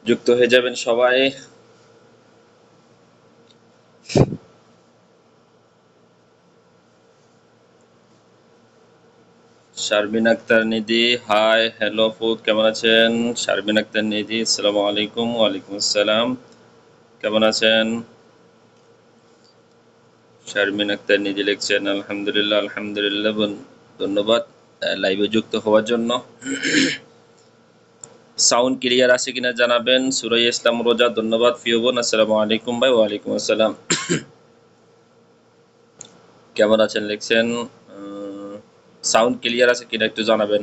যুক্ত হয়ে যাবেন সবাই। শারমিন আক্তার নিধি, হাই হ্যালো ফুড, কেমন আছেন? শারমিন আক্তার নিধি, আসসালামু আলাইকুম। ওয়ালাইকুম আসসালাম, কেমন আছেন? শারমিন আক্তার নিধি লিখছেন আলহামদুলিল্লাহ। আলহামদুলিল্লাহ, ধন্যবাদ লাইভে যুক্ত হওয়ার জন্য। সাউন্ড ক্লিয়ার আছে কিনা জানাবেন। সুরাইয়া ইসলাম রোজা, ধন্যবাদ প্রিয় বোন, আসসালামু আলাইকুম ভাই। ওয়ালাইকুম আসসালাম, কেমন আছেন লিখছেন। সাউন্ড ক্লিয়ার আছে কিনা একটু জানাবেন।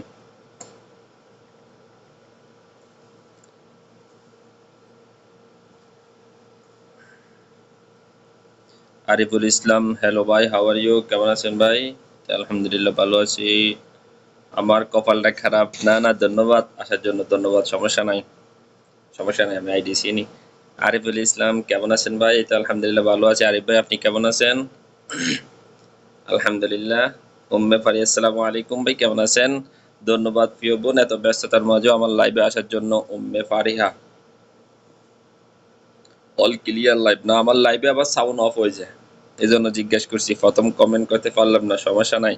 আরিফুল ইসলাম, হ্যালো ভাই, হাউ আর ইউ, কেমন আছেন ভাই? আলহামদুলিল্লাহ ভালো আছি। আমার কপালটা খারাপ। না না, ধন্যবাদ আসার জন্য, ধন্যবাদ, সমস্যা নাই, সমস্যা নাই, আমি আইডি চিনি। আরিফুল ইসলাম, কেমন আছেন ভাই? তো আলহামদুলিল্লাহ ভালো আছি। আরিফ ভাই, আপনি কেমন আছেন? আলহামদুলিল্লাহ। উম্মে ফারি, আসসালামু আলাইকুম ভাই, কেমন আছেন? ধন্যবাদ প্রিয় বোন, এত ব্যস্ততার মাঝেও আমার লাইভে আসার জন্য। Umme Fariha, all clear live না? আমার লাইভে আবার সাউন্ড অফ হয়ে যায়, এই জন্য জিজ্ঞেস করছি। প্রথম কমেন্ট করতে পারলাম না, সমস্যা নাই।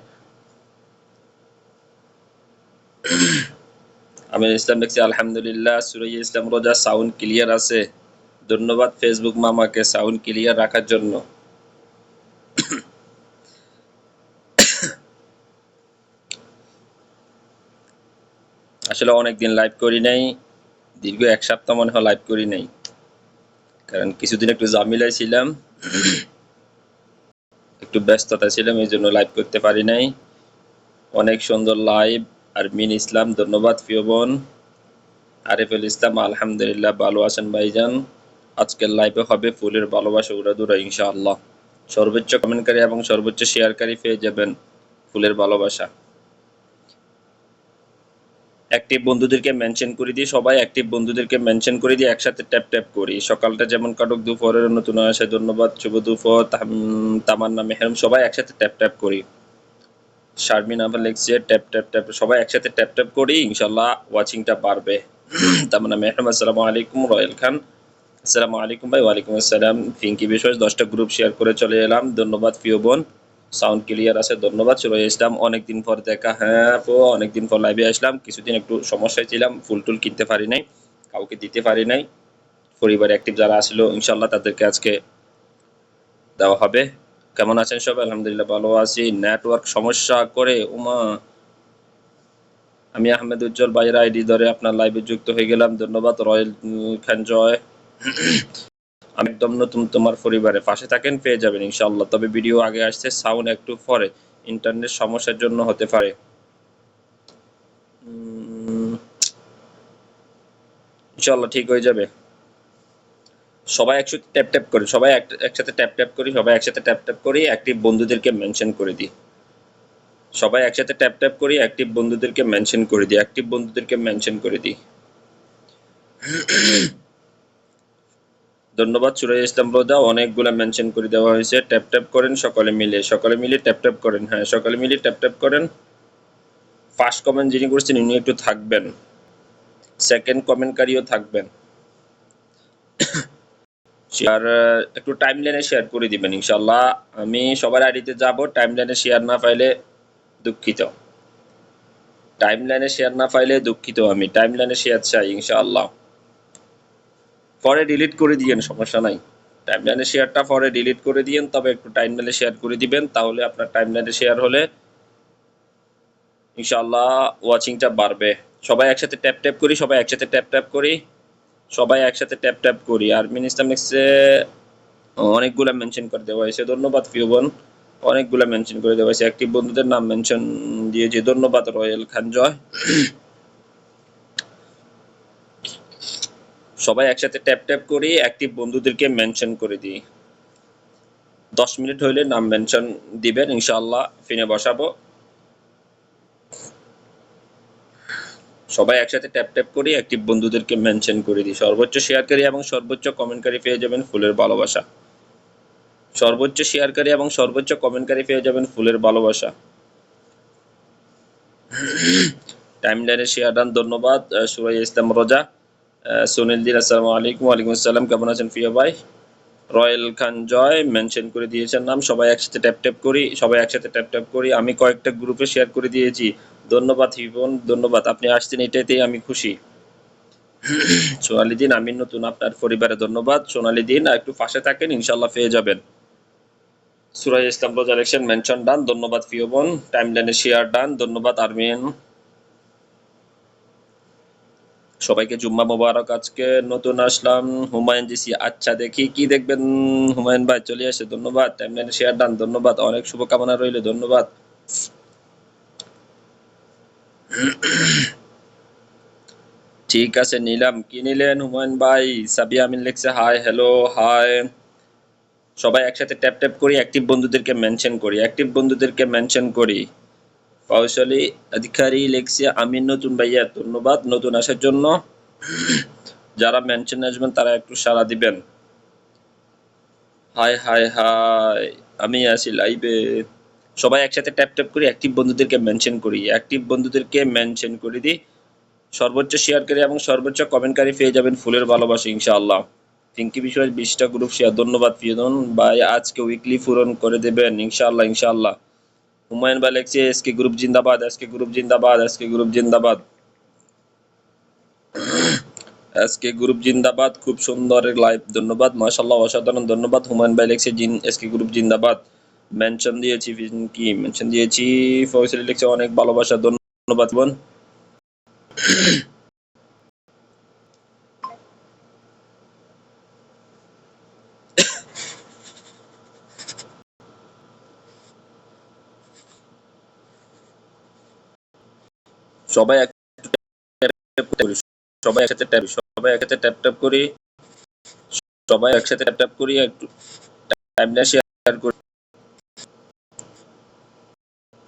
আমি ইসলাম দেখছি আলহামদুলিল্লাহ। সুরাইয়া ইসলাম রোজা, সাউন্ড ক্লিয়ার আছে? ধন্যবাদ ফেসবুক মামাকে সাউন্ড ক্লিয়ার রাখার জন্য। আসলে অনেকদিন লাইভ করি নাই, দীর্ঘ এক সপ্তাহ মনে হয় লাইভ করি নাই, কারণ কিছুদিন একটু ঝামেলায় ছিলাম, একটু ব্যস্ততা ছিলাম, এই জন্য লাইভ করতে পারি নাই। অনেক সুন্দর লাইভ। আর মিন ইসলাম, ধন্যবাদ প্রিয় বোন। আরিফুল ইসলাম, আলহামদুলিল্লাহ ভালো আছেন ভাইজান। আজকের লাইভে হবে ফুলের ভালোবাসা উড়াদুরা ইনশাআল্লাহ। সর্বোচ্চ কমেন্টকারী এবং সর্বোচ্চ শেয়ারকারী পেয়ে যাবেন ফুলের ভালোবাসা। অ্যাক্টিভ বন্ধুদেরকে মেনশন করে দিই, সবাই অ্যাক্টিভ বন্ধুদেরকে মেনশন করে দিয়ে একসাথে ট্যাপ ট্যাপ করি। সকালটা যেমন কাটুক, দুপুরের নতুন আসে, ধন্যবাদ, শুভ দুপুর। তামান্না মেহরম, সবাই একসাথে ট্যাপ ট্যাপ করি। শারমিন আবার লিখছে ট্যাপ ট্যাপ ট্যাপ, সবাই একসাথে ট্যাপ ট্যাপ করি, ইনশাল্লাহ ওয়াচিংটা বাড়বে। তামান্না মেহরম, আসসালামু আলাইকুম। রয়েল খান, আসসালামু আলাইকুম ভাই। ওয়ালাইকুম আসসালাম। পিঙ্কি বিশ্বাস, 10টা গ্রুপ শেয়ার করে চলে এলাম, ধন্যবাদ প্রিয় বোন। সাউন্ড ক্লিয়ার আছে, ধন্যবাদ। চলে আসলাম, অনেকদিন পর দেখা। হ্যাঁ আপু, অনেকদিন পর লাইভে আসলাম, কিছুদিন একটু সমস্যায় ছিলাম, ফুল টুল কিনতে পারি নাই, কাউকে দিতে পারি নাই। পরিবারে অ্যাক্টিভ যারা আসলো ইনশাল্লাহ তাদেরকে আজকে দেওয়া হবে। কেমন আছেন সবাই? আলহামদুলিল্লাহ ভালো আছি। নেটওয়ার্ক সমস্যা করে উমা। আমি আহমেদ উজ্জ্বল ভাইয়ের আইডি ধরে আপনার লাইভে যুক্ত হয়ে গেলাম, ধন্যবাদ। রয়েল খান জয়, আমি একদম নতুন তোমার পরিবারে, পাশে থাকেন, পেয়ে যাবেন ইনশাআল্লাহ। তবে ভিডিও আগে আসছে, সাউন্ড একটু পরে, ইন্টারনেট সমস্যার জন্য হতে পারে। ইনশাআল্লাহ ঠিক হয়ে যাবে। সবাই একসাথে ট্যাপ ট্যাপ করি, সবাই একসাথে ট্যাপ ট্যাপ করি, সবাই একসাথে ট্যাপ ট্যাপ করি, অ্যাক্টিভ বন্ধুদেরকে মেনশন করে দিই। সবাই একসাথে ট্যাপ ট্যাপ করি, অ্যাক্টিভ বন্ধুদেরকে মেনশন করে দিই, অ্যাক্টিভ বন্ধুদেরকে মেনশন করে দিই। ধন্যবাদ সুরাই ইসলাম রোজা, অনেকগুলা মেনশন করে দেওয়া হয়েছে। ট্যাপ ট্যাপ করেন সকলে মিলে, সকলে মিলে ট্যাপ ট্যাপ করেন। হ্যাঁ, সকলে মিলে ট্যাপ ট্যাপ করেন। ফার্স্ট কমেন্ট যিনি করছেন উনি একটু থাকবেন, সেকেন্ড কমেন্টকারীও থাকবেন। শেয়ার একটু টাইম লাইনে শেয়ার করে দিবেন ইনশাল্লাহ। আমি সবার আইডিতে যাব, টাইম লাইনে শেয়ার না পাইলে দুঃখিত, টাইম লাইনে শেয়ার না পাইলে দুঃখিত, আমি টাইম লাইনে শেয়ার চাই ইনশাআল্লাহ। পরে ডিলিট করে দিয়েন, সমস্যা নাই, টাইম লাইনে শেয়ারটা পরে ডিলিট করে দিয়েন, তবে একটু টাইম লাইনে শেয়ার করে দিবেন, তাহলে আপনার টাইম লাইনে শেয়ার হলে ইনশাআল্লাহ ওয়াচিংটা বাড়বে। সবাই একসাথে ট্যাপ ট্যাপ করি, সবাই একসাথে ট্যাপ ট্যাপ করি, সবাই একসাথে ট্যাপ ট্যাপ করি। আর মিনিস্টার অনেকগুলা মেনশন করে দেওয়া হয়েছে, ধন্যবাদ প্রিয় বোন। অনেকগুলা মেনশন করে দেওয়া হয়েছে, অ্যাক্টিভ বন্ধুদের নাম মেনশন দিয়েছি, ধন্যবাদ। রয়েল খান জয়, সবাই একসাথে ট্যাপ ট্যাপ করি, অ্যাক্টিভ বন্ধুদেরকে মেনশন করে দিই। 10 মিনিট হইলে নাম মেনশন দিবেন ইনশাআল্লাহ, ফিনে বসাবো। সবাই একসাথে ট্যাপ ট্যাপ করি, অ্যাক্টিভ বন্ধুদেরকে মেনশন করে দিই। সর্বোচ্চ শেয়ারকারী এবং সর্বোচ্চ কমেন্টকারী পেয়ে যাবেন ফুলের ভালোবাসা। সর্বোচ্চ শেয়ারকারী এবং সর্বোচ্চ কমেন্টকারী পেয়ে যাবেন ফুলের ভালোবাসা। টাইমলাইনে শেয়ার ডান, ধন্যবাদ। সুরাইয়া ইসলাম রোজা, সুনীল দিন আসসালামু আলাইকুম। ওয়ালাইকুম আসসালাম, কেমন আছেন প্রিয় ভাই? রয়্যাল খান জয় মেনশন করে দিয়েছেন নাম, সবাই একসাথে ট্যাপ ট্যাপ করি, সবাই একসাথে ট্যাপ ট্যাপ করি। আমি কয়েকটা গ্রুপে শেয়ার করে দিয়েছি, ধন্যবাদ হিবন, ধন্যবাদ, আপনি আসছেন এটাতেই আমি খুশি। সোনালী দিন, আমি নতুন আপনার পরিবারে, ধন্যবাদ সোনালী দিন, একটু পাশে থাকেন ইনশাল্লাহ পেয়ে যাবেন। সুরাই ইসলাম রোজা ইলেকশন মেনশন ডান, ধন্যবাদ প্রিয় বোন। টাইমলাইনে শেয়ার ডান, ধন্যবাদ আরমিন। সবাইকে জুম্মা মোবারক। আজকে নতুন আসলাম, হুমায়ুন জিসি, আচ্ছা দেখি কি দেখবেন হুমায়ুন ভাই, চলে আসে, ধন্যবাদ। টাইমলাইনে শেয়ার ডান, ধন্যবাদ, অনেক শুভকামনা রইল, ধন্যবাদ। ঠিক আছে নিলাম, কি নিলেন হুমায়ুন ভাই? সাবিয়া আমিন লিখছে হাই, হ্যালো, হাই। সবাই একসাথে ট্যাপ ট্যাপ করি, অ্যাক্টিভ বন্ধুদেরকে মেনশন করি, অ্যাক্টিভ বন্ধুদেরকে মেনশন করি। কৌশলী অধিকারী লিখছে আমি নতুন ভাইয়া, ধন্যবাদ নতুন আসার জন্য। যারা মেনশন আসবেন তারা একটু সাড়া দিবেন। হাই হাই হাই, আমি আছি লাইভে। সবাই একসাথে ট্যাপ ট্যাপ করি, অ্যাক্টিভ বন্ধুদেরকে মেনশন করি, অ্যাক্টিভ বন্ধুদেরকে মেনশন করে দিই। সর্বোচ্চ শেয়ারকারী এবং সর্বোচ্চ কমেন্টকারী পেয়ে যাবেন ফুলের ভালোবাসা ইনশাআল্লাহ। পিঙ্কি বিষয় 20টা গ্রুপ শেয়ার, ধন্যবাদ প্রিয়জন ভাই, আজকে উইকলি পূরণ করে দেবেন ইনশাআল্লাহ ইনশাআল্লাহ। হুমায়ুন ভাই লিখছে এসকে গ্রুপ জিন্দাবাদ, এসকে গ্রুপ জিন্দাবাদ, এসকে গ্রুপ জিন্দাবাদ, এসকে গ্রুপ জিন্দাবাদ, খুব সুন্দর লাইভ, ধন্যবাদ মাশাআল্লাহ, অসাধারণ, ধন্যবাদ। হুমায়ুন ভাই লিখছে এসকে গ্রুপ জিন্দাবাদ, মেনশন দিয়েছি, কি মেনশন দিয়েছি, ফয়সালি লিখছে অনেক ভালোবাসা, ধন্যবাদ বোন। সবাই সবাই একসাথে ট্যাপ, সবাই একসাথে ট্যাপ ট্যাপ করি, সবাই একসাথে ট্যাপ ট্যাপ করি, একটু টাইমলাইন শেয়ার করি।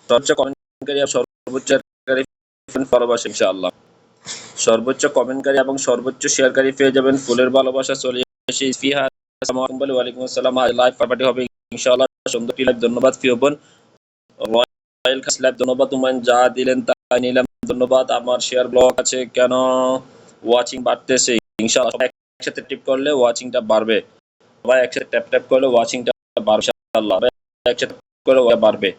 সর্বোচ্চ কমেন্টকারী এবং সর্বোচ্চ শেয়ারকারী ভালোবাসা ইনশাআল্লাহ। সর্বোচ্চ কমেন্টকারী এবং সর্বোচ্চ শেয়ারকারী পেয়ে যাবেন ফুলের ভালোবাসা। চলে এসে ইসফিহা আসসালামু আলাইকুম বলে, ওয়ালাইকুম আসসালাম, আজ লাইভ পার্টি হবে ইনশাআল্লাহ, সুন্দর লাইভ, ধন্যবাদ প্রিয় বোন। রয়্যাল খাস লাইভ, ধন্যবাদ। হুমায়ুন যা দিলেন তাই নিলাম, ধন্যবাদ। আমার শেয়ার ব্লক আছে কেন? ওয়াচিং বাড়তেছে ইনশাআল্লাহ, সবাই একসাথে টিপ করলে ওয়াচিংটা বাড়বে, সবাই একসাথে ট্যাপ ট্যাপ করলে ওয়াচিংটা বাড়বে ইনশাআল্লাহ, একসাথে করে বাড়বে।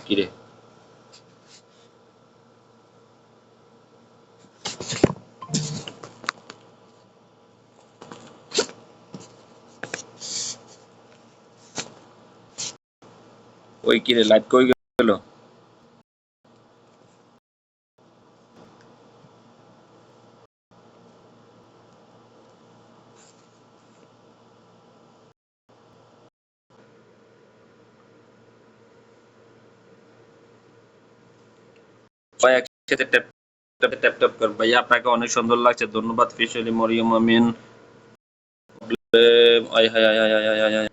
কি রে ওই কি রে, লাইভ কই গেল? সবাই একসাথে ট্যাপ ট্যাপ ট্যাপ ট্যাপ কর ভাইয়া, আপনাকে অনেক সুন্দর লাগছে, ধন্যবাদ। ফিশালি মরিয়ম আমিন, আয় হায় হায় হায় হায় হায় হায়।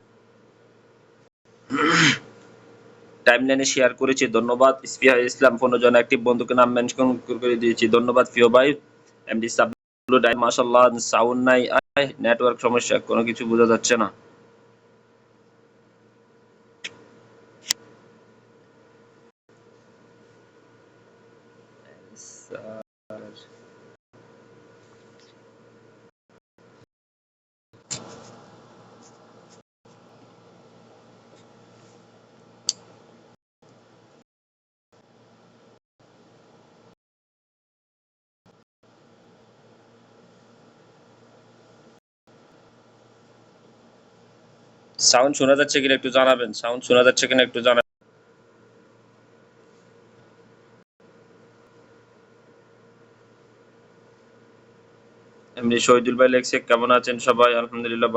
টাইমলাইনে শেয়ার করেছি, ধন্যবাদ। ইসফিয়া ইসলাম 15 জন অ্যাক্টিভ বন্ধুকে নাম মেনশন করে দিয়েছি, ধন্যবাদ প্রিয় ভাই। এমডি সাবলু ডাই, মাশাআল্লাহ, সাউন্ড নাই, নেটওয়ার্ক সমস্যা, কোনো কিছু বোঝা যাচ্ছে না। সাউন্ড শোনা যাচ্ছে কিনা একটু জানাবেন, সাউন্ড শোনা যাচ্ছে কিনা একটু জানাবেন। এমনি শহীদুল ভাই লেখছে কেমন আছেন সবাই, আলহামদুলিল্লাহ